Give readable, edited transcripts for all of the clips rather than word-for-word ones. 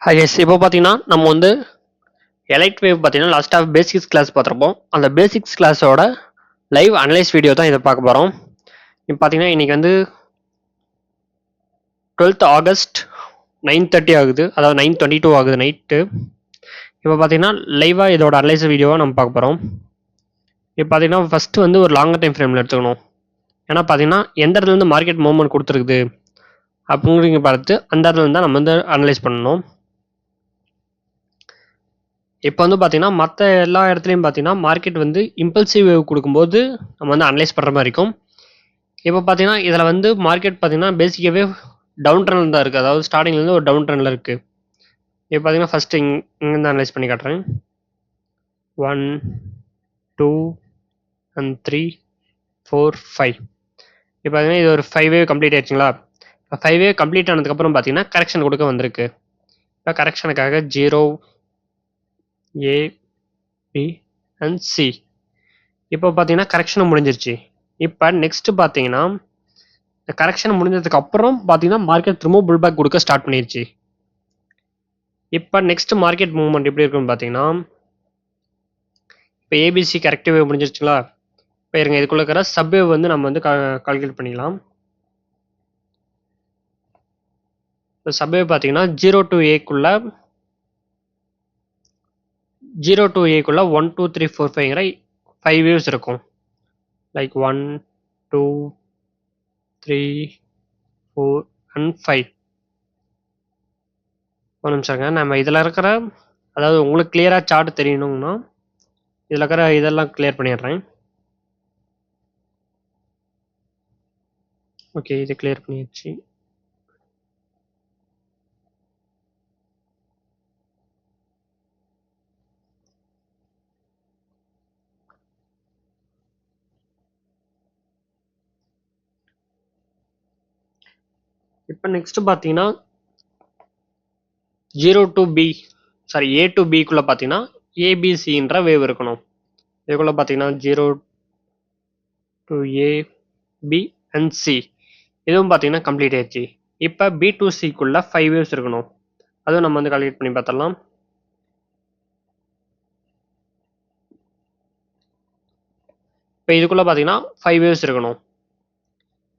Hi S இப்போ பார்த்தீங்கன்னா நம்ம வந்து எலைட் வேவ் பார்த்தீங்கன்னா லாஸ்ட் ஆஃப் பேசிக்ஸ் கிளாஸ் பார்த்துருப்போம். அந்த பேசிக்ஸ் கிளாஸோட லைவ் அனலைஸ் வீடியோ தான் இதை பார்க்க போகிறோம். இப்போ பார்த்தீங்கன்னா இன்றைக்கி வந்து 12th ஆகஸ்ட் 9:30 ஆகுது, அதாவது 9:22 ஆகுது நைட்டு. இப்போ பார்த்தீங்கன்னா லைவாக இதோட அனலைஸ் வீடியோவாக நம்ம பார்க்க போகிறோம். இப்போ பார்த்தீங்கன்னா ஃபஸ்ட்டு வந்து ஒரு லாங்கர் டைம் ஃப்ரேமில் எடுத்துக்கணும். ஏன்னா பார்த்தீங்கன்னா எந்த இடத்துலேருந்து மார்க்கெட் மூவ்மெண்ட் கொடுத்துருக்குது அப்படிங்கிறத பார்த்து அந்த இடத்துல தான் நம்ம வந்து அனலைஸ் பண்ணணும். இப்போ வந்து பார்த்தீங்கன்னா மற்ற எல்லா இடத்துலையும் பார்த்தீங்கன்னா மார்க்கெட் வந்து இம்பல்சிவ் வேவ் கொடுக்கும்போது நம்ம வந்து அனலைஸ் பண்ணுற மாதிரி இருக்கும். இப்போ பார்த்தீங்கன்னா இதில் வந்து மார்க்கெட் பார்த்தீங்கன்னா பேசிக்காகவே டவுன் ட்ரெண்டில் தான் இருக்குது, அதாவது ஸ்டார்டிங்லேருந்து ஒரு டவுன் ட்ரெண்டில் இருக்குது. இப்போ பார்த்தீங்கன்னா ஃபஸ்ட்டு இங்கேருந்து அனலைஸ் பண்ணி காட்டுறேன். 1 2 and 3 4 5. இப்போ பார்த்தீங்கன்னா இது ஒரு 5 வேவ் கம்ப்ளீட் ஆயிடுச்சுங்களா. இப்போ 5 வேவ் கம்ப்ளீட் ஆனதுக்கப்புறம் பார்த்தீங்கன்னா கரெக்ஷன் கொடுக்க வந்திருக்கு. இப்போ கரெக்ஷனுக்காக 0 A B and C. இப்போ பார்த்தீங்கன்னா கரெக்ஷன் முடிஞ்சிருச்சு. இப்போ நெக்ஸ்ட் பார்த்தீங்கன்னா கரெக்ஷன் முடிஞ்சதுக்கு அப்புறம் பார்த்தீங்கன்னா மார்க்கெட் திரும்ப புல் பேக் கொடுக்க ஸ்டார்ட் பண்ணிருச்சு. இப்போ நெக்ஸ்ட் மார்க்கெட் மூவ்மெண்ட் எப்படி இருக்குன்னு பார்த்தீங்கன்னா இப்போ ஏபிசி கரெக்டிவ் வேவ் முடிஞ்சிருச்சுங்களா. இப்போ இருங்க இதுக்குள்ள இருக்கிற சப்வேவ் வந்து நம்ம வந்து கால்குலேட் பண்ணிக்கலாம். இப்போ சப்வேவ் பார்த்தீங்கன்னா 0 to Aக்குள்ள 1 2 3 4 5ங்கிற 5 வேவ்ஸ் இருக்கும். Like 1 2 3 4 and 5. ஒரு நிமிஷங்க, நம்ம இதில் இருக்கிற அதாவது உங்களுக்கு கிளியராக சார்ட் தெரியணும்னா இதில் இருக்கிற இதெல்லாம் கிளியர் பண்ணிடுறேன். ஓகே, இது கிளியர் பண்ணிடுச்சு. இப்போ நெக்ஸ்ட் பார்த்தீங்கன்னா 0 to B sorry A to Bக்குள்ளே பார்த்தீங்கன்னா ஏபிசின்ற வேவ் இருக்கணும். இதுக்குள்ளே பார்த்தீங்கன்னா 0 to A B and C இதுவும் பார்த்தீங்கன்னா கம்ப்ளீட் ஆயிடுச்சு. இப்போ B to Cக்குள்ளே 5 வேவ்ஸ் இருக்கணும். அதுவும் நம்ம வந்து கால்குலேட் பண்ணி பார்த்துடலாம். இப்போ இதுக்குள்ளே பார்த்தீங்கன்னா 5 வேவ்ஸ் இருக்கணும்.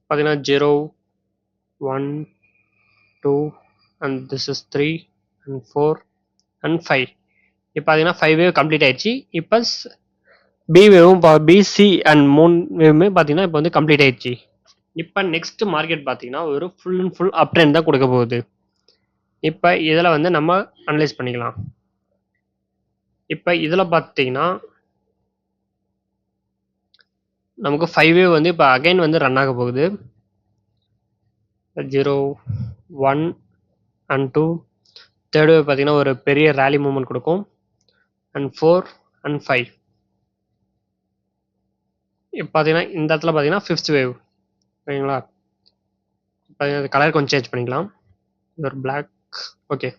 பார்த்தீங்கன்னா 0 1 2 and this is 3 and 4 and 5. இப்போ பார்த்தீங்கன்னா 5 வேவ் கம்ப்ளீட் ஆயிடுச்சு. இப்போ பி வேவும் பிசி அண்ட் 3 வேவுமே பார்த்தீங்கன்னா இப்போ வந்து கம்ப்ளீட் ஆயிடுச்சு. இப்போ நெக்ஸ்ட் மார்க்கெட் பார்த்தீங்கன்னா ஒரு full and full up trend தான் கொடுக்க போகுது. இப்போ இதில் வந்து நம்ம அனலைஸ் பண்ணிக்கலாம். இப்போ இதில் பார்த்தீங்கன்னா நமக்கு 5 வேவ் வந்து இப்போ அகைன் வந்து ரன் ஆக போகுது. 0 1 and 2 தேர்ட் வேவ் பார்த்தீங்கன்னா ஒரு பெரிய ரேலி மூவ்மெண்ட் கொடுக்கும். அண்ட் 4 and 5 இப்போ பார்த்தீங்கன்னா இந்த இடத்துல பார்த்தீங்கன்னா 5th வேவ் ஓகேங்களா. இப்போ கலர் கொஞ்சம் சேஞ்ச் பண்ணிக்கலாம், இது ஒரு பிளாக். ஓகே,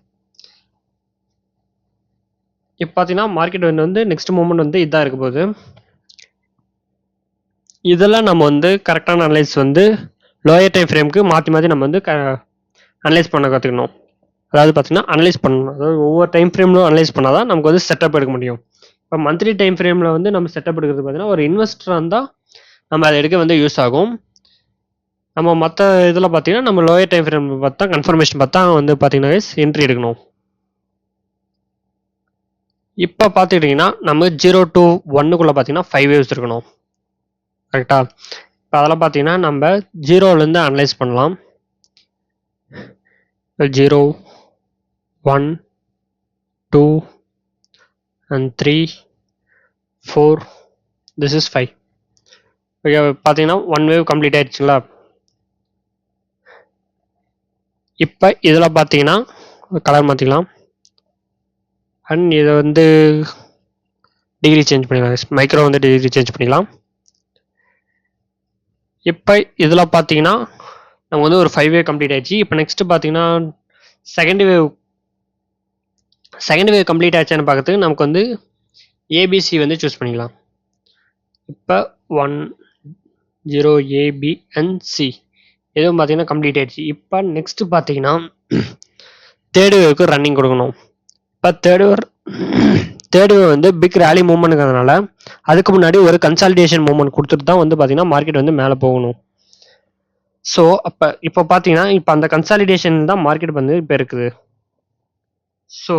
இப்போ பார்த்தீங்கன்னா மார்க்கெட் வந்து நெக்ஸ்ட் மூவ்மெண்ட் வந்து இதாக இருக்க போகுது. இதெல்லாம் நம்ம வந்து கரெக்டான அனலைஸ் வந்து லோயர் டைம் ஃப்ரேமுக்கு மாற்றி நம்ம வந்து அனலைஸ் பண்ண கற்றுக்கணும். அதாவது பார்த்தீங்கன்னா அனலைஸ் பண்ணணும், அதாவது ஒவ்வொரு டைம் ஃப்ரேம்லும் அனலைஸ் பண்ணால் தான் நமக்கு வந்து செட்டப் எடுக்க முடியும். இப்போ மந்த்லி டைம் ஃப்ரேமில் வந்து நம்ம செட்டப் எடுக்கிறது பார்த்தீங்கன்னா ஒரு இன்வெஸ்டராக இருந்தால் நம்ம அதை எடுக்க வந்து யூஸ் ஆகும். நம்ம மற்ற இதில் பார்த்தீங்கன்னா நம்ம லோயர் டைம் ஃப்ரேம் பார்த்தா கன்ஃபர்மேஷன் பார்த்தா வந்து பார்த்தீங்கன்னா என்ட்ரி எடுக்கணும். இப்போ பார்த்துக்கிட்டிங்கன்னா நம்ம 0 to 1க்குள்ளே பார்த்தீங்கன்னா 5 வேவ்ஸ் இருக்கணும் கரெக்டாக. இப்போ அதெல்லாம் பார்த்தீங்கன்னா நம்ம 0லேருந்து அனலைஸ் பண்ணலாம். 0 1 2 and 3 4 this is 5. ஓகே, பார்த்தீங்கன்னா 1 வேவ் கம்ப்ளீட் ஆயிடுச்சுங்களா. இப்போ இதில் பார்த்தீங்கன்னா கலர் மாற்றிக்கலாம். அண்ட் இதை வந்து டிகிரி சேஞ்ச் பண்ணிக்கலாம், மைக்ரோ வந்து டிகிரி சேஞ்ச் பண்ணிக்கலாம். இப்போ இதில் பார்த்தீங்கன்னா நம்ம வந்து ஒரு 5 வேவ் கம்ப்ளீட் ஆயிடுச்சு. இப்போ நெக்ஸ்ட்டு பார்த்தீங்கன்னா செகண்ட் வேவ் கம்ப்ளீட் ஆயிடுச்சான்னு பார்க்கறதுக்கு நமக்கு வந்து ஏபிசி வந்து சூஸ் பண்ணிக்கலாம். இப்போ 1 0 ஏபி அண்ட் சி இதுவும் பார்த்தீங்கன்னா கம்ப்ளீட் ஆயிடுச்சு. இப்போ நெக்ஸ்ட்டு பார்த்தீங்கன்னா தேர்ட் வேவ்க்கு ரன்னிங் கொடுக்கணும். இப்போ தேர்ட் வேவ் வந்து பிக் ரேலி மூவ்மெண்ட்ங்கிறதுனால அதுக்கு முன்னாடி ஒரு கன்சாலிடேஷன் மூவ்மெண்ட் கொடுத்துட்டு தான் வந்து பார்த்தீங்கன்னா மார்க்கெட் வந்து மேலே போகணும். ஸோ இப்போ பார்த்தீங்கன்னா இப்போ அந்த கன்சாலிடேஷன் தான் மார்க்கெட் வந்து இப்போ இருக்குது. ஸோ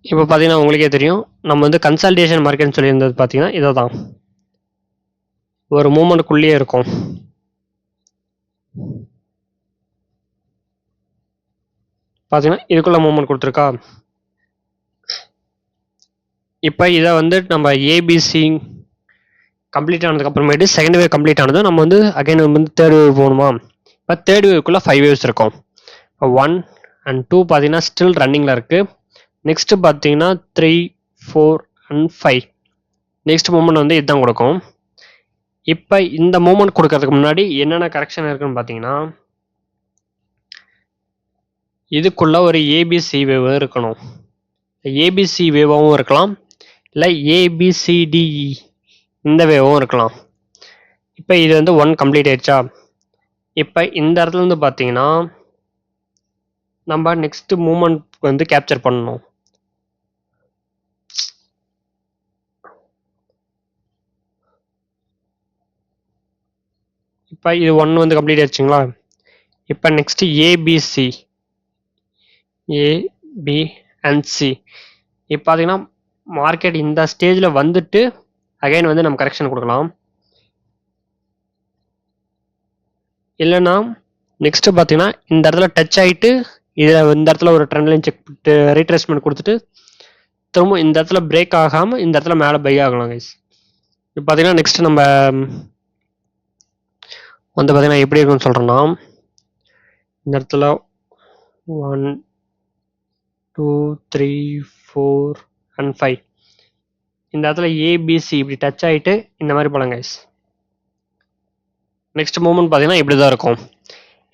இப்போ பார்த்தீங்கன்னா உங்களுக்கே தெரியும், நம்ம வந்து கன்சாலிடேஷன் மார்க்கெட்னு சொல்லியிருந்தது பார்த்தீங்கன்னா இதை தான், ஒரு மூமெண்ட்டுக்குள்ளேயே இருக்கும். பார்த்தீங்கன்னா இதுக்குள்ள மூமெண்ட் கொடுத்துருக்கா. இப்போ இதை வந்து நம்ம ஏபிசி கம்ப்ளீட் ஆனதுக்கு அப்புறமேட்டு செகண்ட் வேவ் கம்ப்ளீட் ஆனது நம்ம வந்து அகைன் வந்து தேர்ட் வேவ் போகணுமா. இப்போ தேர்ட் வேவ்க்குள்ள 5 வேவ்ஸ் இருக்கும். இப்போ 1 and 2 பார்த்தீங்கன்னா ஸ்டில் ரன்னிங்கில் இருக்குது. நெக்ஸ்ட் பார்த்தீங்கன்னா 3, 4 and 5 நெக்ஸ்ட் மூமெண்ட் வந்து இதுதான் கொடுக்கும். இப்போ இந்த மூமெண்ட் கொடுக்கறதுக்கு முன்னாடி என்னென்ன கரெக்ஷன் இருக்குன்னு பார்த்தீங்கன்னா இதுக்குள்ள ஒரு ஏபிசி வேவ் இருக்கணும். ஏபிசி வேவாகவும் இருக்கலாம், இல்லை ஏபிசிடிஇ இந்த வேவும் இருக்கலாம். இப்போ இது வந்து 1 கம்ப்ளீட் ஆயிடுச்சா. இப்போ இந்த இடத்துல இருந்து பார்த்தீங்கன்னா நம்ம நெக்ஸ்ட் மூமெண்ட் வந்து கேப்சர் பண்ணணும். இப்போ இது 1 வந்து கம்ப்ளீட் ஆயிடுச்சுங்களா. இப்போ next A B C A B and C. இப்போ பார்த்தீங்கன்னா மார்க்கெட் இந்த ஸ்டேஜில் வந்துட்டு அகைன் வந்து நம்ம கரெக்ஷன் கொடுக்கலாம். இல்லைன்னா நெக்ஸ்ட் பார்த்தீங்கன்னா இந்த இடத்துல டச் ஆகிட்டு இதில் இந்த இடத்துல ஒரு ட்ரெண்ட் லைன் செக் பண்ணிட்டு ரீட்ரேஸ்மெண்ட் கொடுத்துட்டு திரும்ப இந்த இடத்துல பிரேக் ஆகாமல் இந்த இடத்துல மேலே பை ஆகலாம் கைஸ். இப்போ பார்த்தீங்கன்னா நெக்ஸ்ட் நம்ம வந்து பார்த்தீங்கன்னா எப்படி இருக்குன்னு சொல்கிறோன்னா இந்த இடத்துல 1, 2, 3, 4 and 5 இந்த இடத்துல ஏபிசி இப்படி டச் ஆகிட்டு இந்த மாதிரி போலாம் கைஸ். நெக்ஸ்ட் மூமெண்ட் பார்த்தீங்கன்னா இப்படி தான் இருக்கும்.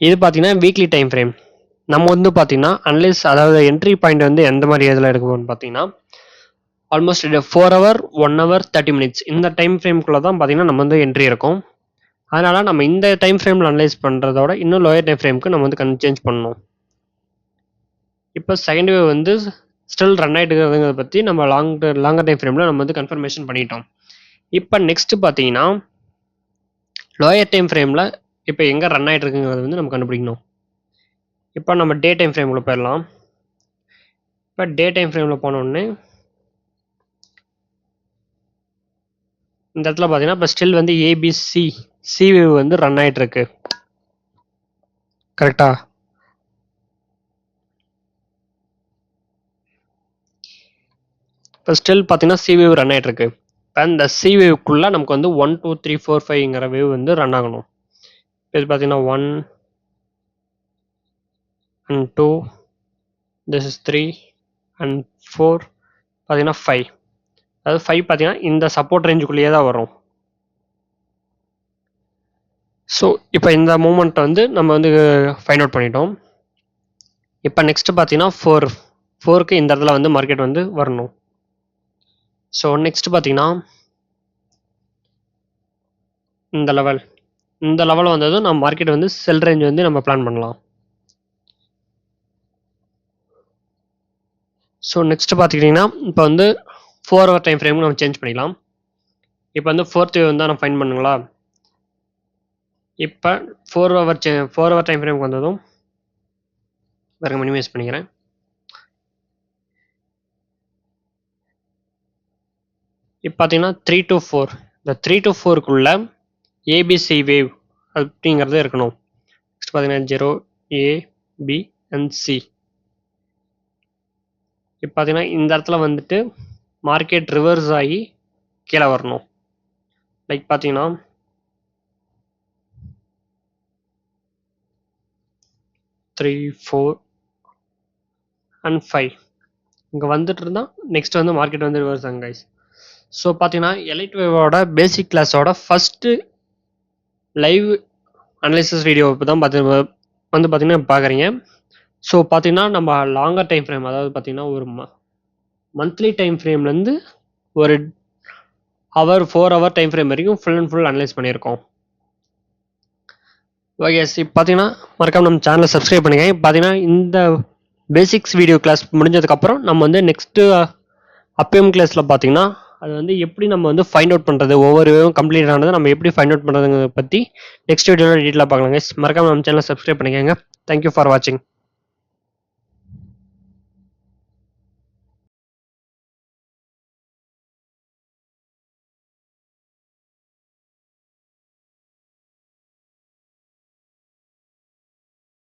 இது பார்த்தீங்கன்னா வீக்லி டைம் ஃப்ரேம். நம்ம வந்து பார்த்தீங்கன்னா அனலைஸ் அதாவது என்ட்ரி பாயிண்ட் வந்து எந்த மாதிரி இதில் எடுக்கணும்னு பார்த்தீங்கன்னா ஆல்மோஸ்ட் 4 hour 1 hour 30 minutes இந்த டைம் ஃப்ரேம்குள்ளே தான் பார்த்தீங்கன்னா நம்ம வந்து என்ட்ரி இருக்கும். அதனால் நம்ம இந்த டைம் ஃப்ரேமில் அனலைஸ் பண்ணுறதோட இன்னும் லோயர் டைம் ஃப்ரேமுக்கு நம்ம வந்து சேஞ்ச் பண்ணணும். இப்போ செகண்ட் வேவ் வந்து ஸ்டில் ரன் ஆகிட்டு இருக்கிறதுங்கிறத பற்றி நம்ம லாங்கர் டைம் ஃப்ரேமில் நம்ம வந்து கன்ஃபர்மேஷன் பண்ணிட்டோம். இப்போ நெக்ஸ்ட் பார்த்தீங்கன்னா லோயர் டைம் ஃப்ரேமில் இப்போ எங்கே ரன் ஆகிட்டு இருக்குங்கிறது வந்து நம்ம கண்டுபிடிக்கணும். இப்போ நம்ம டே டைம் ஃப்ரேமில் போயிடலாம். இப்போ டே டைம் ஃப்ரேமில் போனோடனே இந்த இடத்துல பார்த்தீங்கன்னா இப்போ ஸ்டில் வந்து ஏபிசி சி வேவ் வந்து ரன் ஆகிட்டு இருக்கு கரெக்டா. இப்போ ஸ்டில் பார்த்தீங்கன்னா சி வேவ் ரன் ஆகிட்டு இருக்கு. இப்போ இந்த சி வேவ்க்குள்ளே நமக்கு வந்து 1, 2, 3, 4, 5ங்கிற வேவ் வந்து ரன் ஆகணும். இது பார்த்தீங்கன்னா 1 and 2 this is 3 and 4 பார்த்தீங்கன்னா 5 அதாவது 5 பார்த்தீங்கன்னா இந்த சப்போர்ட் ரேஞ்சுக்குள்ளேயே தான் வரும். ஸோ இப்போ இந்த மூமெண்ட்டை வந்து நம்ம வந்து ஃபைண்ட் அவுட் பண்ணிட்டோம். இப்போ நெக்ஸ்ட் பார்த்தீங்கன்னா 4க்கு இந்த இடத்துல வந்து மார்க்கெட் வந்து வரணும். ஸோ நெக்ஸ்ட் பார்த்தீங்கன்னா இந்த லெவல் வந்ததும் நம்ம மார்க்கெட் வந்து செல் ரேஞ்ச் வந்து நம்ம பிளான் பண்ணலாம். ஸோ நெக்ஸ்ட் பார்த்துக்கிட்டிங்கன்னா இப்போ வந்து 4 hour டைம் ஃப்ரேமுக்கு நம்ம சேஞ்ச் பண்ணிக்கலாம். இப்போ வந்து 4th வேவ் வந்து நம்ம ஃபைண்ட் பண்ணுங்களா. இப்போ 4 hour டைம் ஃப்ரேமுக்கு வந்ததும் வேறு மினிமைஸ் பண்ணிக்கிறேன். இப்போ பார்த்தீங்கன்னா 3 to 4 இந்த 3 to 4க்குள்ள ஏபிசி வேவ் அப்படிங்கிறது இருக்கணும். நெக்ஸ்ட் பார்த்தீங்கன்னா 0 A B and C. இப்போ பார்த்தீங்கன்னா இந்த இடத்துல வந்துட்டு மார்க்கெட் ரிவர்ஸ் ஆகி கீழே வரணும். லைக் பார்த்தீங்கன்னா 3, 4 and 5 இங்கே வந்துட்டு இருந்தால் நெக்ஸ்ட் வந்து மார்க்கெட் வந்து ரிவர்ஸ் ஆகும் கைஸ். ஸோ பார்த்தீங்கன்னா எலைட் வேவோட பேசிக் கிளாஸோட ஃபஸ்ட்டு லைவ் அனலைசிஸ் வீடியோ இப்போ தான் வந்து பார்த்தீங்கன்னா பார்க்குறீங்க. ஸோ பார்த்தீங்கன்னா நம்ம லாங்கர் டைம் ஃப்ரேம் அதாவது பார்த்தீங்கன்னா ஒரு மந்த்லி டைம் ஃப்ரேம்லேருந்து ஒரு 4 hour டைம் ஃப்ரேம் வரைக்கும் ஃபுல் அண்ட் ஃபுல் அனலைஸ் பண்ணியிருக்கோம். ஓகே இப்போ பார்த்தீங்கன்னா மறக்காம நம்ம சேனலை சப்ஸ்கிரைப் பண்ணுங்க. இப்போ பார்த்தீங்கன்னா இந்த பேசிக்ஸ் வீடியோ கிளாஸ் முடிஞ்சதுக்கப்புறம் நம்ம வந்து நெக்ஸ்ட்டு அப்பம் கிளாஸில் பார்த்தீங்கன்னா அது வந்து எப்படி நம்ம வந்து ஃபைண்ட் அவுட் பண்ணுறது, ஒவ்வொரு வேவும் கம்ப்ளீட் ஆனதை நம்ம எப்படி ஃபைண்ட் அவுட் பண்ணுறதுங்க பற்றி நெக்ஸ்ட் வீடியோவில் டீட்டெயிலாக பார்க்கலாங்க. மறக்காம நம்ம சேனலை சப்ஸ்கிரைப் பண்ணிக்கோங்க. தேங்க்யூ ஃபார் வாட்சிங்.